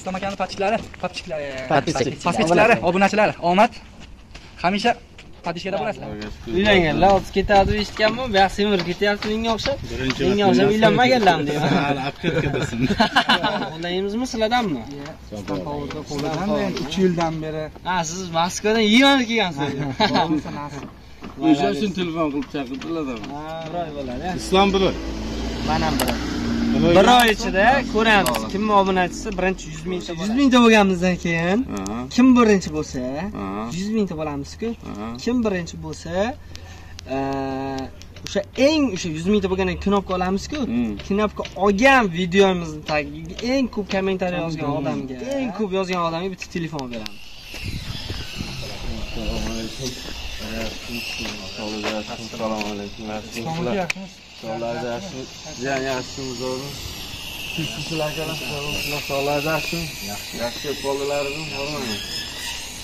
Islom akaning podpischilari, obunachilari, omad hamisha podishkada bo'lasizlar. Uylanganlar olib ketadi eshitganmi? Bu yoq semirib ketyapti menga o'xshab. Menga o'xshab uylanmaganlarmi deyman. Hali apketkadirsin. Qo'llaymizmi sizlardanmi? Qo'lidan 3 yildan beri. Ha, siz Moskvadan yeyman kelgansiz. O'sha uchun telefon qilib chaqirdilar-da. Ha, biroy bo'ladi. Islom biri. Men ham biri. Bir oy ichida ko'ramiz kimni obunachisi birinchi 100 mingta bo'lganimizdan keyin kim birinchi bo'lsa 100 mingta bo'lamiz-ku. Kim birinchi bo'lsa o'sha 100 mingta bo'lgandan knopka olamiz-ku. Knopka olgan videomizni tagiga eng ko'p kommentariy yozgan odamga, eng ko'p yozgan odamga bitta telefon beramiz. Assalomu alaykum. Yaxshimisiz o'g'lim? Sizlar yaxshi. Yaxshi bolalarni bormi?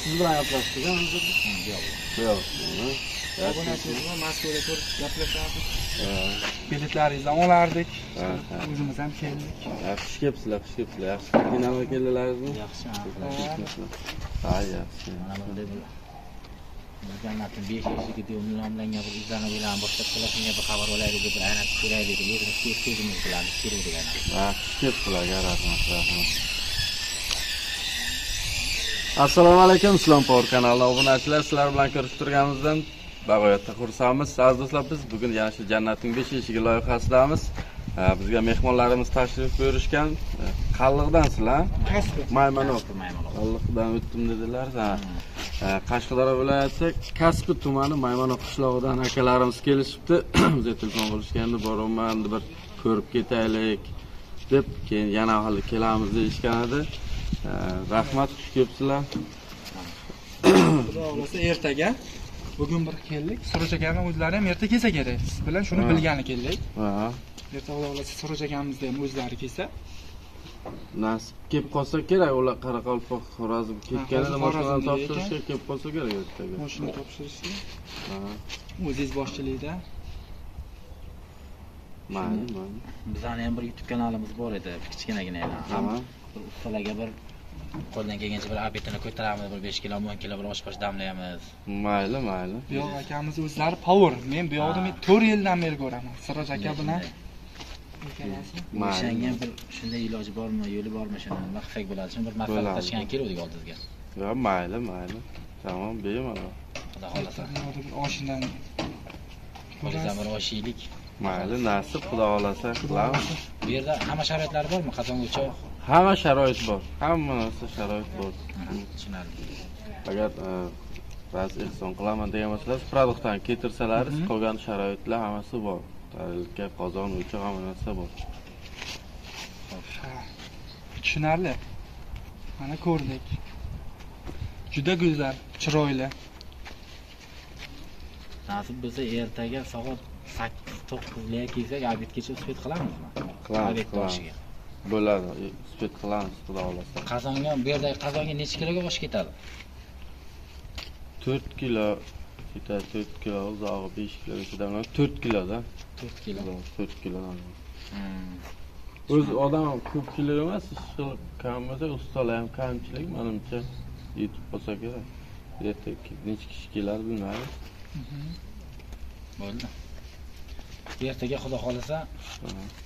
Siz bilan gaplashdik-a? Yo'q. Obunachimizni Moskvada ko'rib gaplashardik. Biletlaringizni olardik. O'zimiz ham keldik. Yaxshi kelibsizlar. Yaxshi kinoma keldilaringizmi? Yaxshi. Ha, yaxshi. Jannatning 5 eshigi deb nomlangan bir izlarni bilan boshlab qilishga bir xabar olaylik deb aytib kelaylik deb o'zimiz bilan kerak degan. Yaxshi kelibsizlar, rahmat. Assalomu alaykum, Islom Power kanali obunachilar. Sizlar bilan ko'rishib turganimizdan bag'oyatda xursandmiz. Aziz do'stlar, biz bugun yana shu Jannatning 5 eshigi loyihasidamiz. Bizga mehmonlarimiz tashrif buyurishgan. Qalliqdansizlar? Maymanov. Qalliqdan o'tdim dedilar. Qashqadaryo viloyati Kaspi tumani Maymanov qishlog'idan akalarimiz kelishibdi. Bizga telefon qilishganda boraman, bir ko'rib ketaylik deb, keyin yana hali kelamiz deyishgan edi. Rahmat, xush kelibsizlar. Xudo xolasa ertaga bugun bir keldik. Suruj akaning o'zlari ham erta kelsa kerak. Siz bilan shuni bilgani keldik. Erta xudo xolasa Suruj akamizda ham o'zlari kelsa, nasib kelib qolsa kerak, ular Qoraqalpoq Xorazm ketganida mashinalarni topshirishga kelib qolsa kerak ertaga. Mashina topshirishni. O'zingiz boshchilikda. Mayli. Bizning ham bir YouTube kanalimiz bor edi, kichkinagina edi. Bir ustalarga bir qo'ldan kelgancha bir apetini ko'taramiz, bir 5 kilo, 10 kilo bir oshqosh damlaymiz. Mayli. Bu yoq akamiz o'zlari power. Men bu yoqda 4 yildan beri ko'raman. Siroj aka bilan. O'shanga bir shunday iloji bormi, yo'li bormi shuni maqsak bo'ladi. Shuni bir maslahatlashgan keluvdik oldingizga. Yo'q, mayli. Tamam, bemalol. Xudo xolasa. Bir oshidan. Qo'lingizdan bir oshiylik. Mayli, nasib, xudo xolasa qilamiz. Bu yerda hamma sharoitlar bormi? Qozongacha hamma sharoit bor. Hamma narsa sharoit bor. Tushunarli. Agar ba'zi ehson qilaman degan bo'lsangiz, produktdan keltirsalaringiz, qolgan sharoitlar hammasi bor. Tarelka, qozon, o'choq hamma narsa bor. Tushunarli. Mana ko'rdik. Juda go'zal, chiroyli. Nasib bo'lsa ertaga soat 8-9 ga kelsak, obedgacha uspet qilamizmi? Qilamiz. Bo'ladi, uspet qilamiz, xudo xolasa. Qozonga, bu yerda qozonga necha kiloga osh ketadi? 4 kilo ketadi, 4 kilo, uzog'i 5 kiloga ketadi. 4 kiloda. 4 kilo. 4 kilodan. O'z odam ko'p kilo emas, ishqilib kam bo'lsa, ustalar ham kamchilik, menimcha yetib qolsa kerak. Ertaga necha kishi kelar bilmayman. Bo'ldi. Ertaga xudo xolasa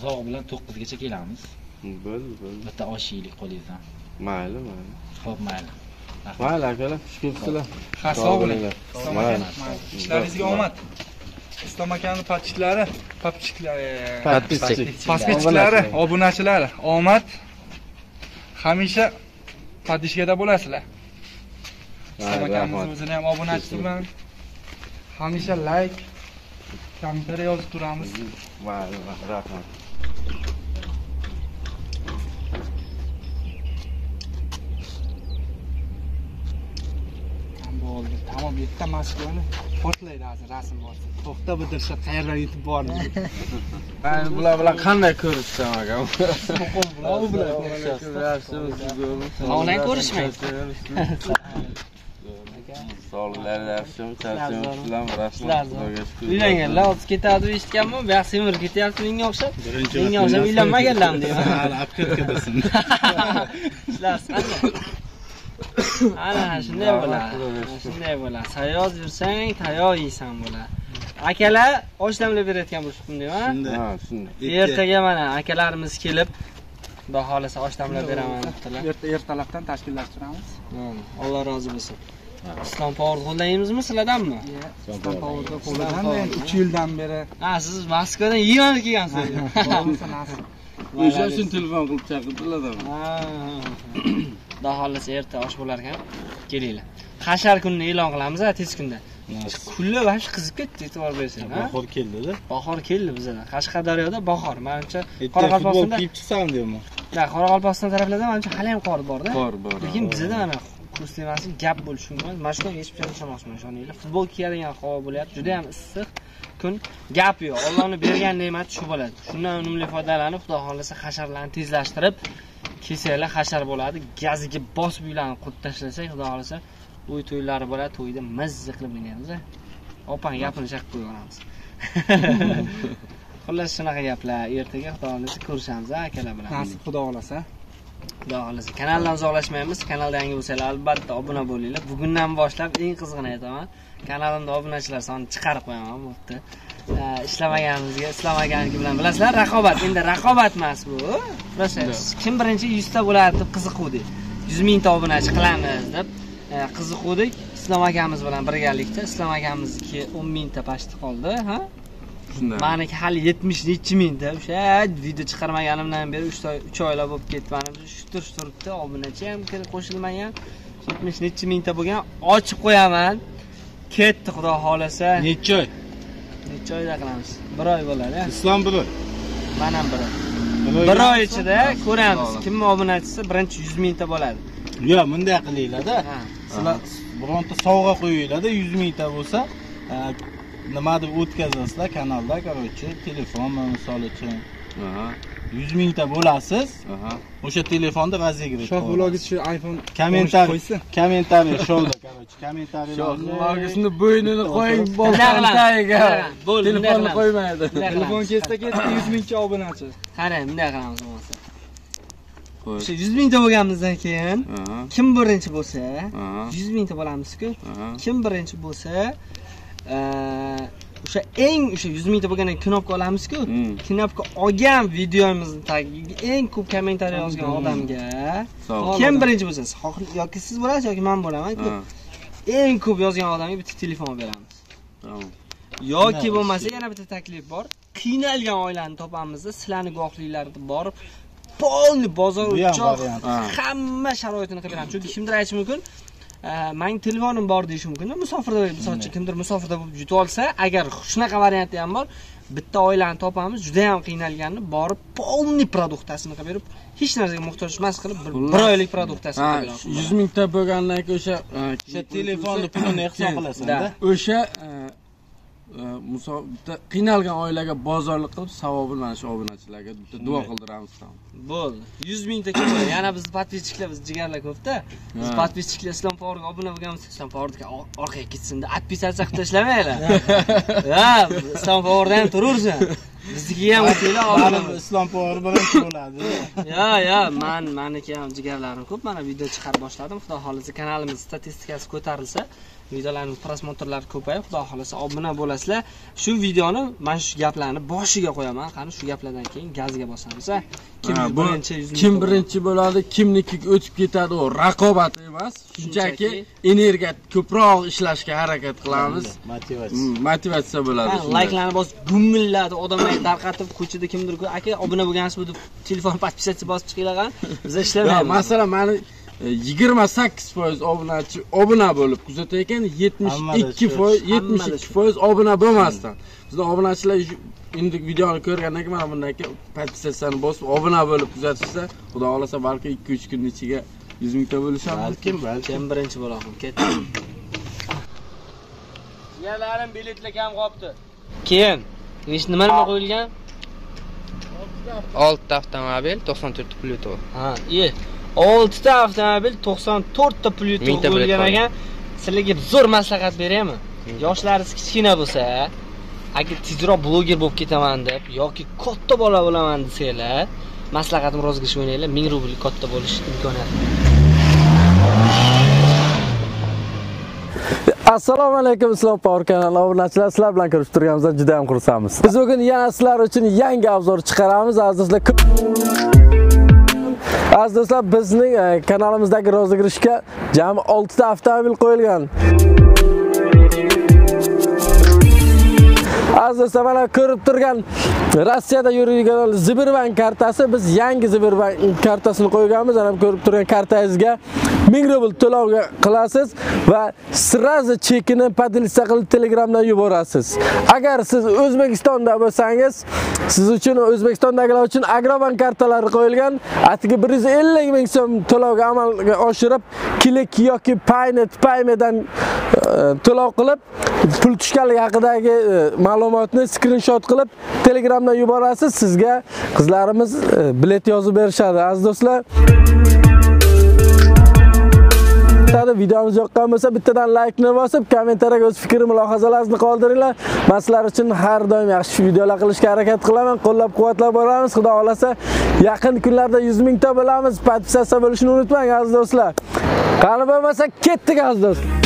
zog' bilan 9 gacha kelamiz. Bo'ldi. Bitta osh yeylik qo'lingizdan. Mayli. Xo'p, mayli. Mayli akalar, xush kelibsizlar. Sog' bo'linglar. Ishlaringizga omad. Islom akaning podpischilari, obunachilari, omad. Hamisha podishkada bo'lasizlar. Islom akamiz o'zini ham obunachisi bilan hamisha like, kommentariy yozib turamiz. Mayli, rahmat. Bo'ldi. Tamam, bitta Moskvani portlaydi hozir rasm bor. To'xta bidirsa qayerga yetib bordi. Men bular bilan qanday ko'rishsam aka? Muqim bilan Onlayn ko'rishmaydi. Sog'liqlari yaxshimi, charchamasizlarmi? Rahmat. Uylanganlar olib ketadi eshitganmi? Bu yoq semirib ketyapti menga o'xshab. Menga o'xshab uylanmaganlarmi deyman. Hali apketkadirsin. ishlarsiz qanday? Ana shunday bo'ladi. Shunday bo'ladi. Sayoz yursang, tayoq yeysan bo'ladi. Akalar oshlamlab berayotgan bo'lishibdi-ku, ha? Ha, shunday. Ertaga mana akalarimiz kelib, xudo xolasa oshlamlab beraman debdilar. Ertalabdan tashkillashtiramiz. Alloh rozi bo'lsin. Islom Power qo'llaymizmi sizlardanmi? Islom Power'da qo'llagan 3 yildan beri. Ha, siz Moskvadan yig'ilib kelgansiz. O'sha uchun telefon qilib chaqirdilar-da. Xudo xolasa erta osh bo'lar ekan. Kelinglar. Hashar kunini e'lon qilamiz tez kunda. Kunlar vash qizib ketdi, e'tibor bersang, ha? Bahor keldi-da. Bahor keldi bizda. Qashqadaryoda bahor. Menimcha Qoraqalpog'istonda kiyib chiqsam deyman. Ya, Qoraqalpog'iston taraflarda menimcha hali ham qor bor-da. Qor bor. Lekin bizda mana kurs temasi gap bo'lishi mumkin. Mana shunga hech qachon ishlamoqchiman, ishoninglar. Futbol kiyadigan havo bo'lyapti, juda ham issiq. Kun gap yo'q. Allohning bergan ne'mati shu bo'ladi. Shundan unumli foydalanib, xudo xolasa hasharlarni tezlashtirib, kesaklar hashar bo'ladi. Gaziga bosib uylarni qurib tashlasak, xudo xolasa uy to'ylari bo'ladi, to'yda mazza qilib o'ynaymiz. Opang gapini chaqib qo'yamiz. Xullas shunaqa gaplar. Ertaga xudo xolasa ko'rishamiz akalar bilan. Nasib xudo xolasa. Xudo xolasa. Kanaldan uzoqlashmaymiz. Kanalda yangi bo'lsanglar, albatta obuna bo'linglar. Bugundan boshlab eng qizig'ini aytaman. Kanalimda obunachilar soni chiqarib qo'yaman, bo'pti. Ishlamaganimizga, islamaganligi bilan bilasizlar, raqobat. Endi raqobat emas bu. Rosa kim birinchi 100 ta bo'ladi deb qiziquvdik. 100 mingta obunachi qilamiz deb qiziquvdik. Islom akamiz bilan birgalikda. Islom akamizniki 10 mingta pashti qoldi, ha? Shunday. Meniki hali 70 necha mingta. O'sha video chiqarmaganimdan beri 3 oylar bo'lib ketdi. Menimcha shutur turibdi. Obunachi ham kirib qo'shilmagan. 70 necha mingta bo'lgan. Ochib qo'yaman. Ketdi xudo xolasa. Necha oy? Necha oyda qilamiz? 1 oy bo'ladi. Islom biri. Men ham 1 oy. 1 oy ichida ko'ramiz. Kim obunachisi birinchi 100 mingta bo'ladi. Yo'q, bunday qilinglar-da. Sizlar bironta sovg'a qo'yinglar-da, 100 mingta bo'lsa, nima deb o'tkazasizlar kanalda, короче, telefon misol uchun. 100 mingta bo'lasiz. O'sha telefonda razigrat. Shoh vlogi shu iPhone kommentariy sholda, короче, kommentariy. Shohlogisini bo'ynini qo'ying, boltaga. Telefonni qo'ymaydi. Telefon ketsa ketdi 100 mingcha obunachi. Qarang, bunday qilamiz bo'lmasa. O'sha 100 mingta bo'lganimizdan keyin kim birinchi bo'lsa, 100 mingta bo'lamiz-ku. Kim birinchi bo'lsa, o'sha 100 mingta bo'lgandan knopka olamiz-ku. Knopka olgan videomizni tagiga eng ko'p kommentariy yozgan odamga kim birinchi bo'lsa, yoki siz bo'lasiz yoki men bo'laman-ku. Eng ko'p yozgan odamga bitta telefon beramiz. Tamam. Yoki bo'lmasa yana bitta taklif bor. Qiynalgan oilani topamizda, sizlarni guvohliklarida borib polni bozor uchun hamma sharoitini qilib beramiz. Chunki kimdir aytishi mumkin, mening telefonim bor deyish mumkin. Musofirda, masalan, kimdir musofirda bo'lib yutib olsa, agar shunaqa varianti ham bor, bitta oilani topamiz, juda ham qiynalganini borib polni produktasini qilib berib, hech narsaga muhtoj emas qilib, bir oylik produktasini qilib beramiz. 100 mingta bo'lgandan keyin o'sha telefonni pulini hisob qilasan-da. O'sha musobaqada qiynalgan oilaga bozorlik qilib savobini mana shu obunachilarga duo qildiramiz. Bo'ldi. 100 mingta kim bo'ladi? Yana biz podpisчиklar, biz jigarlar ko'p-da. Biz podpisчиklar Islom Power'ga obuna bo'lganmiz, Islom Power'ga orqaga ketsin-da, atpisatsiya qilib tashlamanglar. Ha, Islom Power'da ham turaversin. Biznikiga ham o'tinglar, obuna Islom Power birinchi bo'ladi. Ya, meniki ham jigarlarim ko'p. Mana video chiqarib boshladim. Xudo xolasa kanalimiz statistikasi ko'tarilsa, videolarning prosmotrlari ko'payib, xudo xolasa obuna bo'lasizlar. Shu videoni men shu gaplarni boshiga qo'yaman. Qani shu gaplardan keyin gazga bosamiz, ha. Kim birinchi bo'ladi, kimnikiga o'tib ketadi, u raqobat emas. Shunchaki energiya ko'proq ishlashga harakat qilamiz. Motivatsiya bo'ladi. Like'larni bosib, gumilladi, odamlarni tarqatib, ko'chada kimdir aka obuna bo'lgansiz bu deb telefon podpisatsiya bosib chiqinglar. Biz ishlamaymiz. Masalan, meni 28% obunachi obuna bo'lib kuzatayotgan, 72% obuna bo'lmasdan. Bizning obunachilar endi videoni ko'rgandan keyin mana bundan keyin podpisatsiyani bosib obuna bo'lib kuzatishsa, xudo xolasa balki 2-3 kun ichiga 100 mingta bo'lishadi. Kim birinchi bo'laman. Ketdi. Jigarlarim biletlar kam qolibdi. Keyin nima qo'yilgan? 6 ta avtomobil, 94 ta Pluto. Ha, 6 ta avtomobil, 94 ta Pluto bo'lgan ekan. Sizlarga zo'r maslahat beraymi? Yoshlaringiz kichkina bo'lsa, agar tezroq bloger bo'lib ketaman deb yoki katta bola bo'laman desanglar, maslahatim rozgirish o'ynanglar, 1000 rubl katta bo'lish imkoniyati. Assalomu alaykum Islom Power kanali obunachilar, sizlar bilan ko'rishib turganimizdan juda ham xursandmiz. Biz bugun yana sizlar uchun yangi obzor chiqaramiz. Aziz do'stlar, aziz do'stlar, bizning kanalimizdagi rozigirishga jami 6 ta avtomobil qo'yilgan. Aziz do'stlar, mana ko'rib turgan Rossiyada yuradigan Sberbank kartasi, biz yangi Sberbank kartasini qo'yganmiz. Ana ko'rib turgan kartangizga 1000 rubl to'lov qilasiz va sirazi chekini podilsa qilib Telegramdan yuborasiz. Agar siz O'zbekistonda bo'lsangiz, siz uchun O'zbekistondagilar uchun Agrobank kartalari qo'yilgan. Atiga 150 ming so'm to'lovga amalga oshirib, Click yoki Paymedan to'lov qilib, pul tushganligi haqidagi ma'lumotni screenshot qilib Telegramdan yuborasiz. Sizga qizlarimiz bilet yozib berishadi. Aziz do'stlar, videomiz yoqqan bo'lsa bittadan like ni bosib, kommentariyaga o'z fikr mulohazalaringizni qoldiringlar. Men sizlar uchun har doim yaxshi videolar qilishga harakat qilaman. Qo'llab-quvvatlab boramiz. Xudo xolasa, yaqin kunlarda 100 mingta bo'lamiz. Podpisatsiya bo'lishni unutmang aziz do'stlar. Qani bo'lmasa ketdik aziz do'stlar.